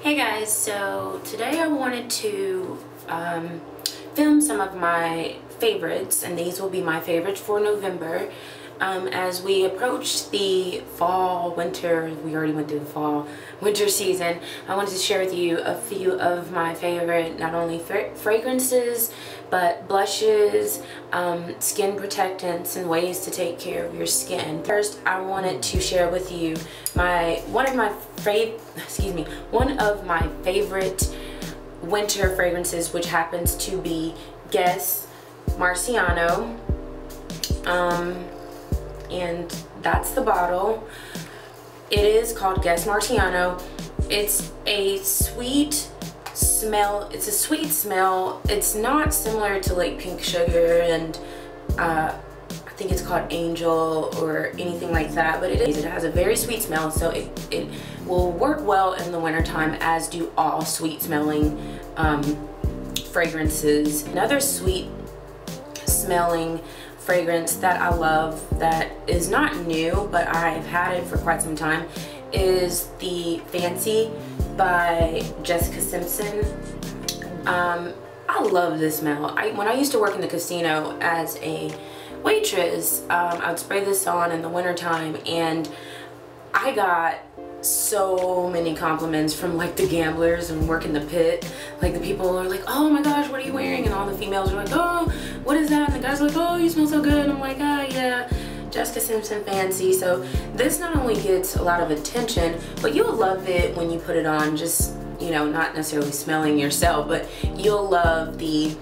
Hey guys, so today I wanted to film some of my favorites, and these will be my favorites for November. As we approach the fall, winter, we already went through the fall, winter season, I wanted to share with you a few of my favorite, not only fragrances, but blushes, skin protectants, and ways to take care of your skin. First, I wanted to share with you one of my favorite winter fragrances, which happens to be Guess Marciano. And that's the bottle. It is called Guess Marciano. It's a sweet smell. It's a sweet smell. It's not similar to like Pink Sugar and I think it's called Angel or anything like that, but it has a very sweet smell, so it will work well in the wintertime, as do all sweet smelling fragrances. Another sweet smelling fragrance that I love that is not new, but I've had it for quite some time, is the Fancy by Jessica Simpson. I love this smell. When I used to work in the casino as a waitress, I would spray this on in the wintertime, and I got so many compliments from like the gamblers and working the pit. Like the people are like, oh my gosh, what are you wearing? And all the females are like, oh, what is that? And the guys are like, oh, you smell so good. And I'm like, oh yeah, Jessica Simpson Fancy. So this not only gets a lot of attention, but you'll love it when you put it on, just, you know, not necessarily smelling yourself, but you'll love the,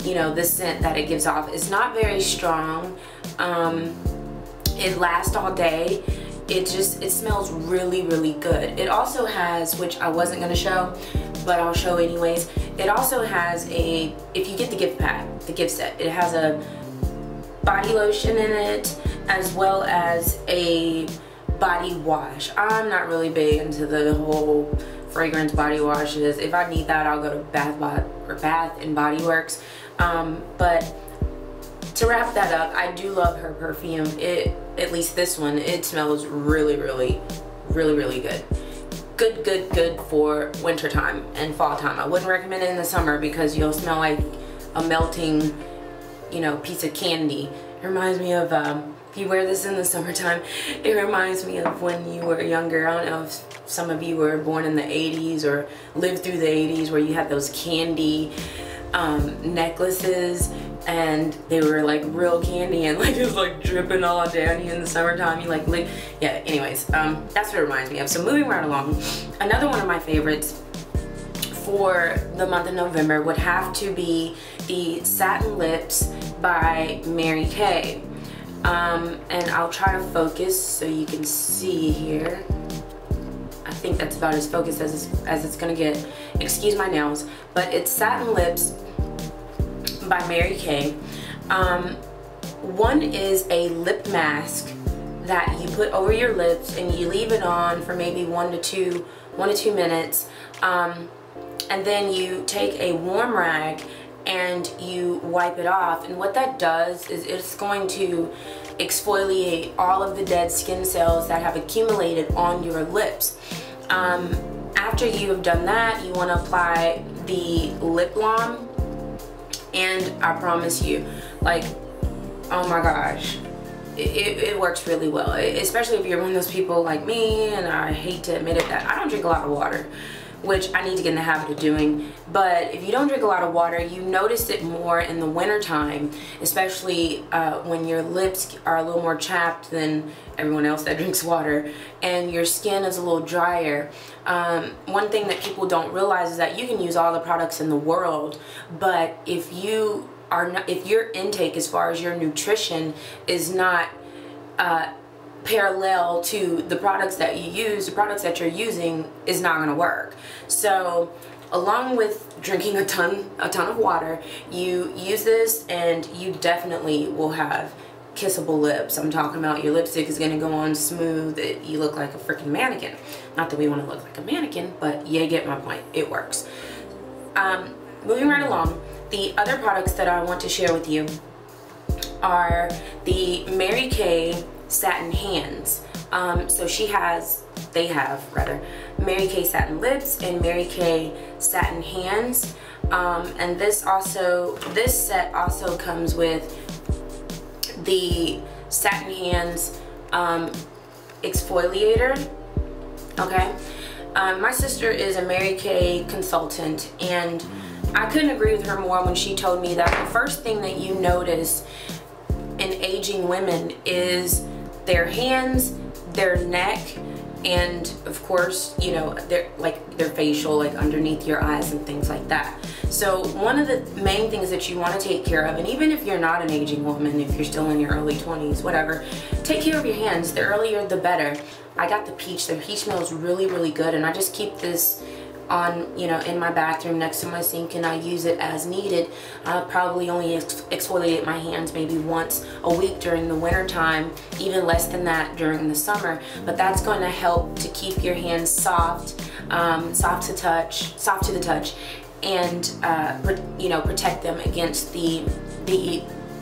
you know, the scent that it gives off. It's not very strong. It lasts all day. It smells really, really good. It also has, which I wasn't gonna show, but I'll show anyways, it also has if you get the gift pack, the gift set, it has a body lotion in it, as well as a body wash. I'm not really big into the whole fragrance body washes. If I need that, I'll go to Bath and Body Works. But to wrap that up, I do love her perfume. At least this one, it smells really, really, really, really good. Good for winter time and fall time. I wouldn't recommend it in the summer because you'll smell like a melting, you know, piece of candy. It reminds me of, if you wear this in the summertime, it reminds me of when you were younger. I don't know if some of you were born in the 80s or lived through the 80s, where you had those candy necklaces, and they were like real candy, and like it was like dripping all down you in the summertime. You like yeah, anyways, that's what it reminds me of. So moving right along, another one of my favorites for the month of November would have to be the Satin Lips by Mary Kay. And I'll try to focus so you can see here. I think that's about as focused as it's gonna get. Excuse my nails, but it's Satin Lips by Mary Kay. One is a lip mask that you put over your lips and you leave it on for maybe 1 to 2 minutes, and then you take a warm rag and you wipe it off, and what that does is it's going to exfoliate all of the dead skin cells that have accumulated on your lips. After you have done that, you want to apply the lip balm, and I promise you, like, oh my gosh, it works really well, especially if you're one of those people like me, and I hate to admit it, that I don't drink a lot of water, which I need to get in the habit of doing. But if you don't drink a lot of water, you notice it more in the winter time, especially when your lips are a little more chapped than everyone else that drinks water, and your skin is a little drier. One thing that people don't realize is that you can use all the products in the world, but if your intake as far as your nutrition is not parallel to the products that you use, the products that you're using is not going to work. So along with drinking a ton of water, you use this and you definitely will have kissable lips. I'm talking about your lipstick is going to go on smooth. You look like a freaking mannequin. Not that we want to look like a mannequin, but you get my point. It works. Moving right along, the other products that I want to share with you are the Mary Kay Satin Hands, So they have rather, Mary Kay satin lips and Mary Kay satin hands. And this set also comes with the satin hands exfoliator. Okay, my sister is a Mary Kay consultant, and I couldn't agree with her more when she told me that the first thing that you notice in aging women is their hands, their neck, and of course, you know, their facial, like underneath your eyes and things like that. So one of the main things that you want to take care of, and even if you're not an aging woman, if you're still in your early 20s, whatever, take care of your hands. The earlier the better. I got the peach smells really, really good, and I just keep this on, you know, in my bathroom next to my sink, and I use it as needed. I'll probably only exfoliate my hands maybe once a week during the winter time, even less than that during the summer, but that's going to help to keep your hands soft, soft to the touch, and you know, protect them against the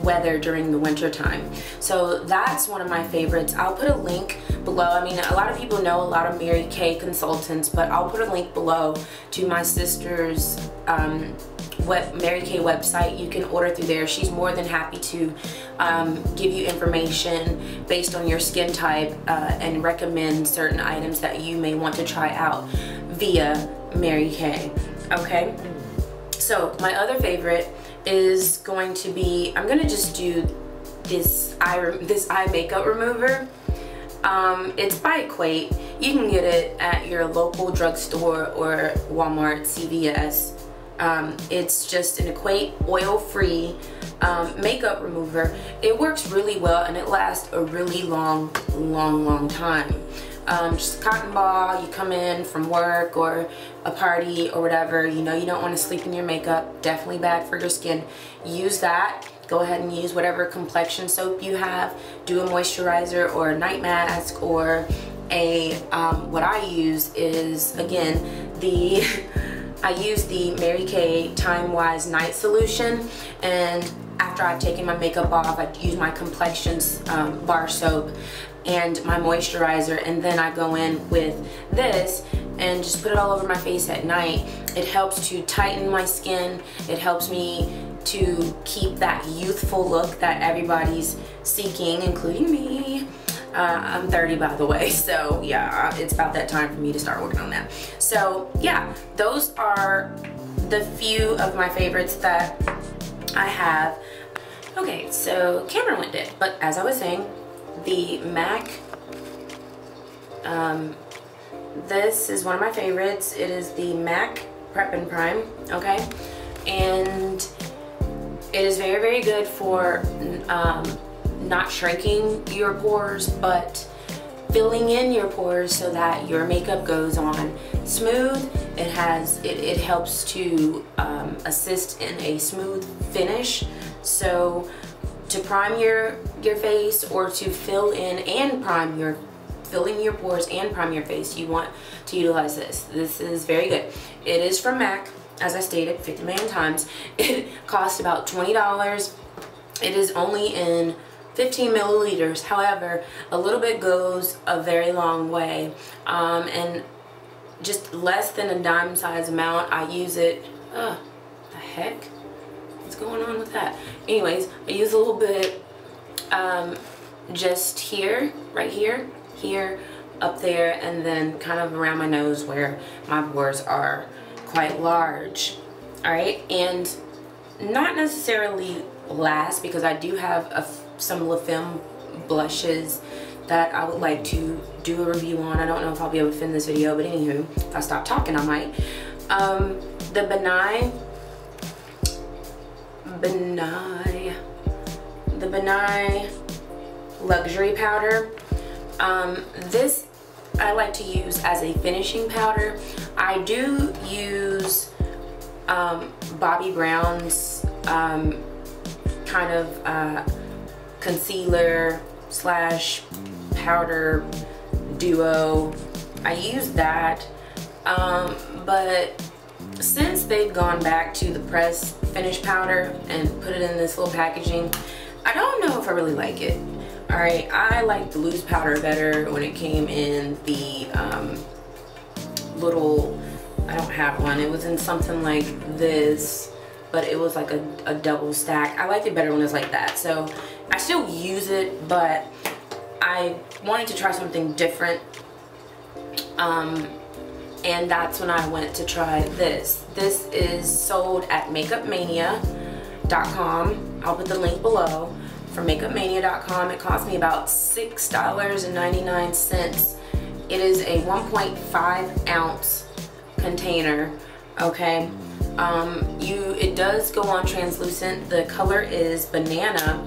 weather during the winter time. So that's one of my favorites. I'll put a link below. I mean, a lot of people know a lot of Mary Kay consultants, but I'll put a link below to my sister's Mary Kay website. You can order through there. She's more than happy to give you information based on your skin type and recommend certain items that you may want to try out via Mary Kay. Okay, so my other favorite is going to be, I'm gonna just do this eye makeup remover. It's by Equate. You can get it at your local drugstore or Walmart, CVS. It's just an Equate oil-free makeup remover. It works really well, and it lasts a really long time. Just a cotton ball. You come in from work or a party or whatever, you know, you don't want to sleep in your makeup, definitely bad for your skin. Use that. Go ahead and use whatever complexion soap you have. Do a moisturizer or a night mask, or a what I use is, again, I use the Mary Kay Time Wise Night Solution, and after I've taken my makeup off, I use my complexions bar soap and my moisturizer, and then I go in with this and just put it all over my face at night. It helps to tighten my skin. It helps me to keep that youthful look that everybody's seeking, including me. I'm 30, by the way, so yeah, it's about that time for me to start working on that. So yeah, those are the few of my favorites that I have. Okay, so camera went dead, but as I was saying, the MAC, this is one of my favorites. It is the MAC Prep and Prime, okay? And it is very, very good for not shrinking your pores, but filling in your pores so that your makeup goes on smooth. It helps to assist in a smooth finish. So to prime your face, or to fill in and fill in your pores and prime your face, you want to utilize this. This is very good. It is from MAC, as I stated 50 million times. It costs about $20. It is only in 15 milliliters. However, a little bit goes a very long way, and just less than a dime size amount. I use it, the heck? What's going on with that? Anyways, I use a little bit just here, right here, up there, and then kind of around my nose where my pores are quite large. Alright, and not necessarily last, because I do have some La Femme blushes that I would like to do a review on. I don't know if I'll be able to film this video, but anywho, if I stop talking I might. The Benai Luxury Powder. This I like to use as a finishing powder. I do use Bobbi Brown's kind of concealer slash powder duo. I use that, but since they've gone back to the press finish powder and put it in this little packaging, I don't know if I really like it. Alright, I like the loose powder better when it came in the little, I don't have one, it was in something like this, but it was like a double stack. I like it better when it's like that. So I still use it, but I wanted to try something different. And that's when I went to try this. This is sold at makeupmania.com. I'll put the link below. For makeupmania.com, it cost me about $6.99. It is a 1.5 ounce container, okay? It does go on translucent. The color is banana,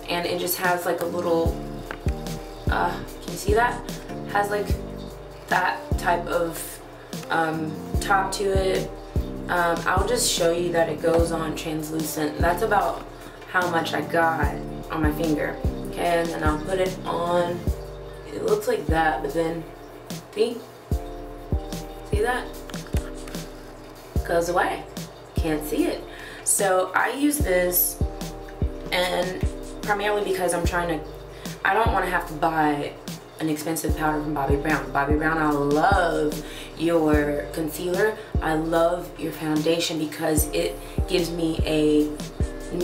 and it just has like a little, can you see that? Has like that type of top to it. I'll just show you that it goes on translucent. That's about how much I got on my finger. Okay, and then I'll put it on. It looks like that, but then see that? Goes away. Can't see it. So I use this, and primarily because I don't want to have to buy an expensive powder from Bobbi Brown. Bobbi Brown, I love your concealer. I love your foundation because it gives me a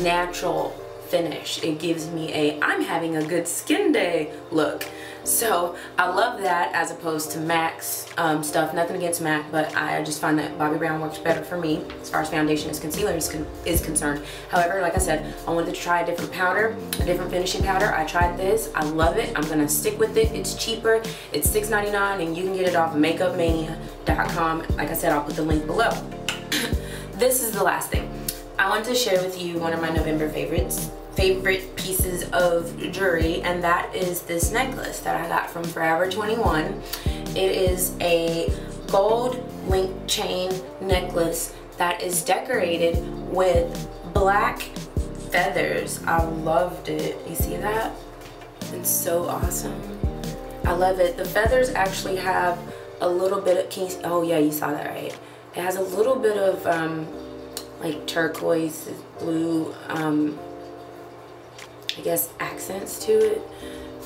natural finish. It gives me a I'm having a good skin day look. So I love that as opposed to MAC's stuff. Nothing against MAC, but I just find that Bobbi Brown works better for me as far as foundation and concealer is concerned. However, like I said, I wanted to try a different powder, a different finishing powder. I tried this. I love it. I'm gonna stick with it. It's cheaper. It's $6.99, and you can get it off of makeupmania.com. Like I said, I'll put the link below. This is the last thing. I want to share with you one of my November favorite pieces of jewelry, and that is this necklace that I got from Forever 21. It is a gold link chain necklace that is decorated with black feathers. I loved it. You see that? It's so awesome. I love it. The feathers actually have a little bit of, oh yeah, you saw that right. It has a little bit of like turquoise, blue, I guess accents to it,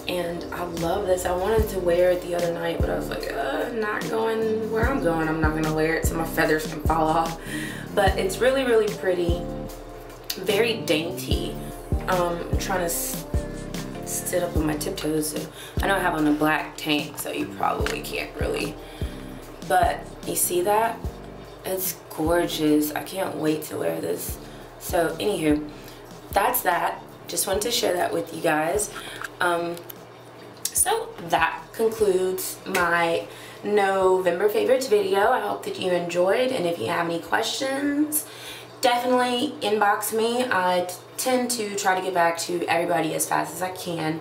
and I love this. I wanted to wear it the other night, but I was like, not going where I'm going. I'm not gonna wear it so my feathers can fall off. But it's really, really pretty, very dainty. I'm trying to sit up on my tiptoes. So I know I have on a black tank, so you probably can't really, but you see that? It's gorgeous. I can't wait to wear this. So anywho, that's that. Just wanted to share that with you guys. So that concludes my November favorites video. I hope that you enjoyed, and if you have any questions, definitely inbox me. I tend to try to get back to everybody as fast as I can.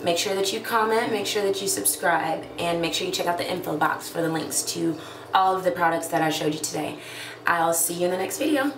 Make sure that you comment, make sure that you subscribe, and make sure you check out the info box for the links to all of the products that I showed you today. I'll see you in the next video.